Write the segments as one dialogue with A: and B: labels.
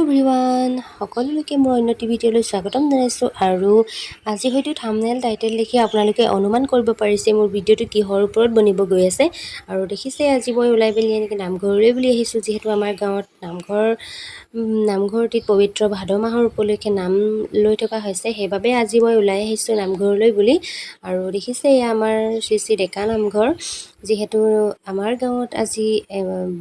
A: Everyone সকলোলৈকে মোৰ অন্য টি ভিডিঅ'লৈ স্বাগতম জনাইছোঁ আৰু আজি হয়তো থাম্বনেইল টাইটেল দেখি আপোনালোকে অনুমান কৰিব পাৰিছে মোৰ ভিডিঅ'টো কিহৰ ওপৰত বনিব গৈ আছে আৰু দেখিছে আজি মই ওলাই পেলি এনেকৈ নামঘৰলৈ বুলি আহিছোঁ যিহেতু আমাৰ গাঁৱত নামঘৰটিত পবিত্ৰ ভাদ মাহৰ উপলক্ষে নাম লৈ থকা হৈছে সেইবাবে আজি মই ওলাই আহিছোঁ নামঘৰলৈ বুলি আৰু দেখিছে এয়া আমাৰ শ্ৰী শ্ৰী ডেকা নামঘৰ যিহেতু আমাৰ গাঁৱত আজি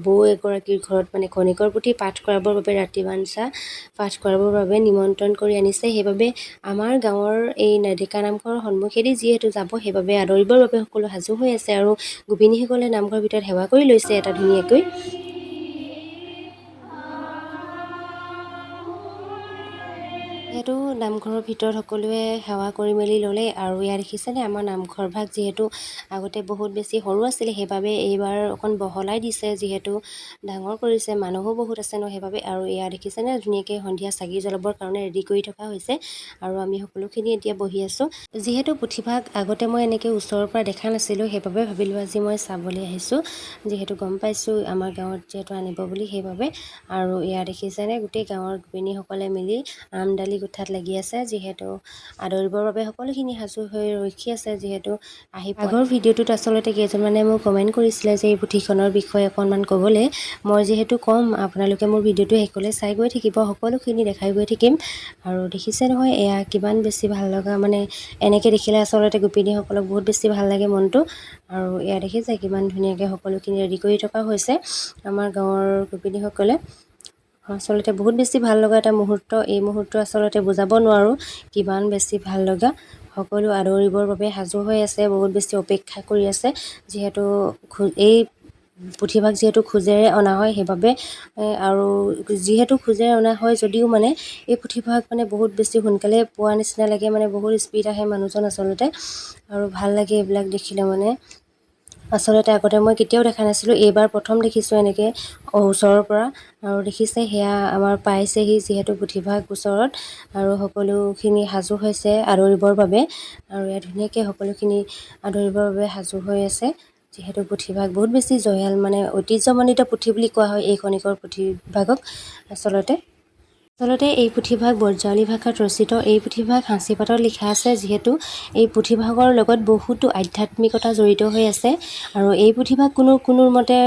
A: বৌ এগৰাকীৰ ঘৰত মানে খনিকৰ পুথি পাঠ কৰাবৰ বাবে ৰাতি বাঞ্ছা পাঠ কৰাবৰ বাবে নিমন্ত্ৰণ কৰি আনিছে সেইবাবে আমাৰ গাঁৱৰ এই ডেকা নামঘৰৰ সন্মুখেদি যিহেতু যাব সেইবাবে আদৰিবৰ বাবে সকলো সাজু হৈ আছে আৰু গোপিনীসকলে নামঘৰৰ ভিতৰত সেৱা কৰি লৈছে এটা ধুনীয়াকৈ যিহেতু নামঘৰৰ ভিতৰত সকলোৱে সেৱা কৰি মেলি ল'লে আৰু ইয়াত দেখিছেনে আমাৰ নামঘৰ ভাগ যিহেতু আগতে বহুত বেছি সৰু আছিলে সেইবাবে এইবাৰ অকণ বহলাই দিছে যিহেতু ডাঙৰ কৰিছে মানুহো বহুত আছে ন সেইবাবে আৰু ইয়াত দেখিছেনে ধুনীয়াকৈ সন্ধিয়া চাকি জ্বলাবৰ কাৰণে ৰেডি কৰি থকা হৈছে আৰু আমি সকলোখিনি এতিয়া বহি আছোঁ যিহেতু পুথিভাগ আগতে মই এনেকৈ ওচৰৰ পৰা দেখা নাছিলোঁ সেইবাবে ভাবিলোঁ আজি মই চাবলৈ আহিছোঁ যিহেতু গম পাইছোঁ আমাৰ গাঁৱত যিহেতু আনিব বুলি সেইবাবে আৰু ইয়াত দেখিছেনে গোটেই গাঁৱৰ গোপিনীসকলে মিলি আমদালি গোঠাত লাগি আছে যিহেতু আদৰিবৰ বাবে সকলোখিনি সাজু হৈ ৰখি আছে যিহেতু আগৰ ভিডিঅ'টোত আচলতে কেইজনমানে মোক কমেণ্ট কৰিছিলে যে এই পুথিখনৰ বিষয়ে অকণমান ক'বলৈ মই যিহেতু ক'ম আপোনালোকে মোৰ ভিডিঅ'টো শেষলৈ চাই গৈ থাকিব সকলোখিনি দেখাই গৈ থাকিম আৰু দেখিছে নহয় এয়া কিমান বেছি ভাল লগা মানে এনেকৈ দেখিলে আচলতে গোপিনীসকলক বহুত বেছি ভাল লাগে মনটো আৰু এয়া দেখিছে কিমান ধুনীয়াকৈ সকলোখিনি ৰেডি কৰি থকা হৈছে আমাৰ গাঁৱৰ গোপিনীসকলে আচলতে বহুত বেছি ভাল লগা এটা মুহূৰ্ত এই মুহূৰ্ত আচলতে বুজাব নোৱাৰোঁ কিমান বেছি ভাল লগা সকলো আদৰিবৰ বাবে সাজু হৈ আছে বহুত বেছি অপেক্ষা কৰি আছে যিহেতু এই পুথিভাগ যিহেতু খোজেৰে অনা হয় সেইবাবে আৰু যিহেতু খোজেৰে অনা হয় যদিও মানে এই পুথিভাগ মানে বহুত বেছি সোনকালে পোৱা নিচিনা লাগে মানে বহুত স্পীড আহে মানুহজন আচলতে আৰু ভাল লাগে এইবিলাক দেখিলে মানে আচলতে আগতে মই কেতিয়াও দেখা নাছিলোঁ এইবাৰ প্ৰথম দেখিছোঁ এনেকৈ ওচৰৰ পৰা আৰু দেখিছে সেয়া আমাৰ পাইছেহি যিহেতু পুথিভাগ ওচৰত আৰু সকলোখিনি সাজু হৈছে আদৰিবৰ বাবে আৰু ইয়াত ধুনীয়াকৈ সকলোখিনি আদৰিবৰ বাবে সাজু হৈ আছে যিহেতু পুথিভাগ বহুত বেছি জয়াল মানে ঐতিহ্যমণ্ডিত পুথি বুলি কোৱা হয় এই খনিকৰ পুথিভাগক আচলতে এই পুথিভাগ বৰজাৱলী ভাষাত ৰচিত এই পুথিভাগ সাঁচিপাতত লিখা আছে যিহেতু এই পুথিভাগৰ লগত বহুতো আধ্যাত্মিকতা জড়িত হৈ আছে আৰু এই পুথিভাগ কোনো মতে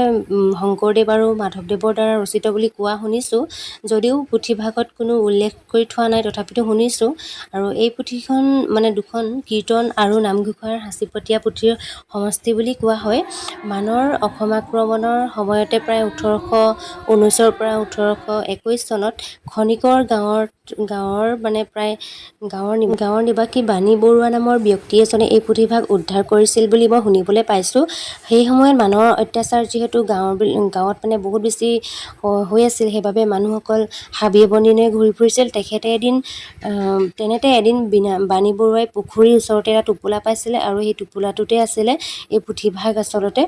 A: শংকৰদেৱ আৰু মাধৱদেৱৰ দ্বাৰা ৰচিত বুলি কোৱা শুনিছোঁ যদিও পুথিভাগত কোনো উল্লেখ কৰি থোৱা নাই তথাপিতো শুনিছোঁ আৰু এই পুথিখন মানে দুখন কীৰ্তন আৰু নামঘোষাৰ সাঁচিপতীয়া পুথিৰ সমষ্টি বুলি কোৱা হয় মানৰ অসম আক্ৰমণৰ সময়তে প্ৰায় 1819 পৰা 1821 চনত খনিকৰ গাঁৱৰ মানে প্ৰায় গাঁৱৰ নিবাসী বাণী বৰুৱা নামৰ ব্যক্তি এজনে এই পুথিভাগ উদ্ধাৰ কৰিছিল বুলি মই শুনিবলৈ পাইছোঁ সেই সময়ত মানুহৰ অত্যাচাৰ যিহেতু গাঁৱত মানে বহুত বেছি হৈ আছিল সেইবাবে মানুহসকল হাবি বনেৰে ঘূৰি ফুৰিছিল তেখেতে এদিন বাণী বৰুৱাই পুখুৰীৰ ওচৰতে এটা টোপোলা পাইছিলে আৰু সেই টোপোলাটোতে আছিলে এই পুথিভাগ আচলতে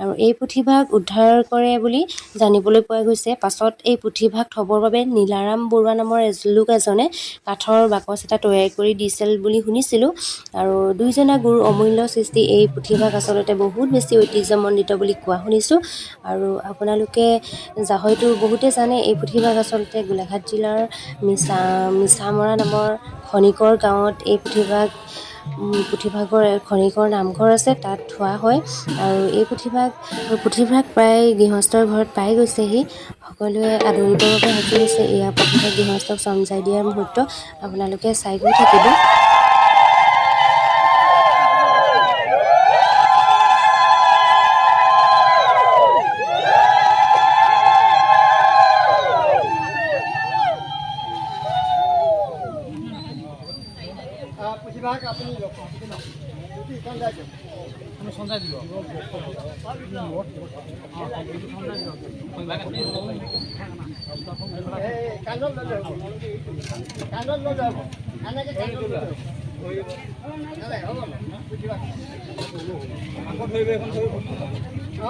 A: আৰু এই পুথিভাগ উদ্ধাৰ কৰে বুলি জানিবলৈ পোৱা গৈছে পাছত এই পুথিভাগ থবৰ বাবে নীলাৰাম বৰুৱা নামৰ লোক এজনে কাঠৰ বাকচ এটা তৈয়াৰ কৰি দিছিল বুলি শুনিছিলোঁ আৰু দুইজনা গুৰুৰ অমূল্য সৃষ্টি এই পুথিভাগ আচলতে বহুত বেছি ঐতিহ্যমণ্ডিত বুলি কোৱা শুনিছোঁ আৰু আপোনালোকে হয়তো বহুতে জানে এই পুথিভাগ আচলতে গোলাঘাট জিলাৰ মিছামৰা নামৰ খনিকৰ গাঁৱত এই পুথিভাগৰ খনিকৰ নামঘৰ আছে তাত থোৱা হয় আৰু এই পুথিভাগ প্ৰায় গৃহস্থৰ ঘৰত পাই গৈছেহি সকলোৱে আদৰিবৰ বাবে সাজু হৈছে এয়া পুথিভাগ গৃহস্থক চমজাই দিয়াৰ মুহূৰ্ত আপোনালোকে চাই গৈ থাকিব
B: পুথিভাগ আপুনি সঞ্চাই দিব কাণত লৈ যাব এনেকৈ কাণত লৈ যাব আকৌ ধৰিব এখন ধৰিব অঁ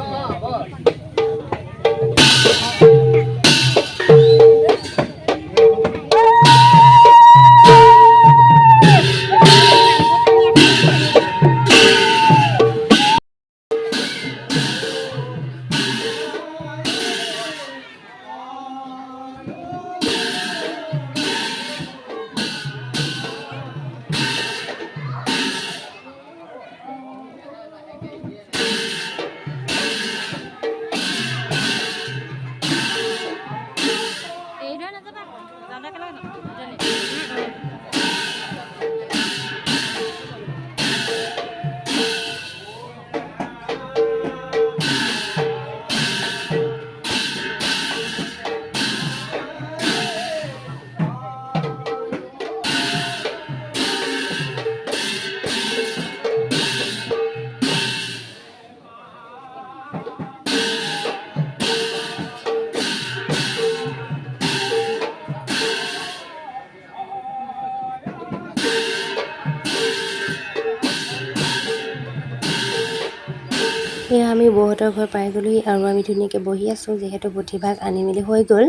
A: সেয়া আমি বৌহঁতৰ ঘৰ পাই গ'লোহি আৰু আমি ধুনীয়াকৈ বহি আছোঁ যিহেতু পুথিভাগ আনি মেলি হৈ গ'ল।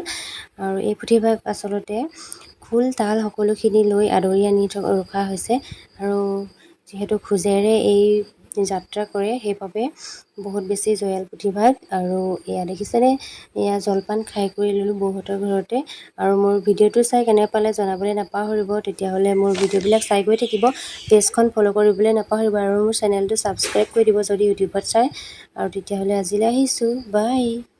A: আৰু এই পুথিভাগ আচলতে খোল তাল সকলোখিনি লৈ আদৰি আনি ৰখা হৈছে আৰু যিহেতু খোজেৰে এই যাত্ৰা কৰে সেইবাবে বহুত বেছি জয়াল পুথিভাগ। আৰু এয়া দেখিছেনে, এয়া জলপান খাই কৰি ল'লোঁ বৌহঁতৰ ঘৰতে। আৰু মোৰ ভিডিঅ'টো চাই কেনে পালে জনাবলৈ নাপাহৰিব। তেতিয়াহ'লে মোৰ ভিডিঅ'বিলাক চাই গৈ থাকিব, পেজখন ফ'ল' কৰিবলৈ নাপাহৰিব আৰু মোৰ চেনেলটো ছাবস্ক্ৰাইব কৰি দিব যদি ইউটিউবত চায়। আৰু তেতিয়াহ'লে আজিলৈ আহিছোঁ, বাই।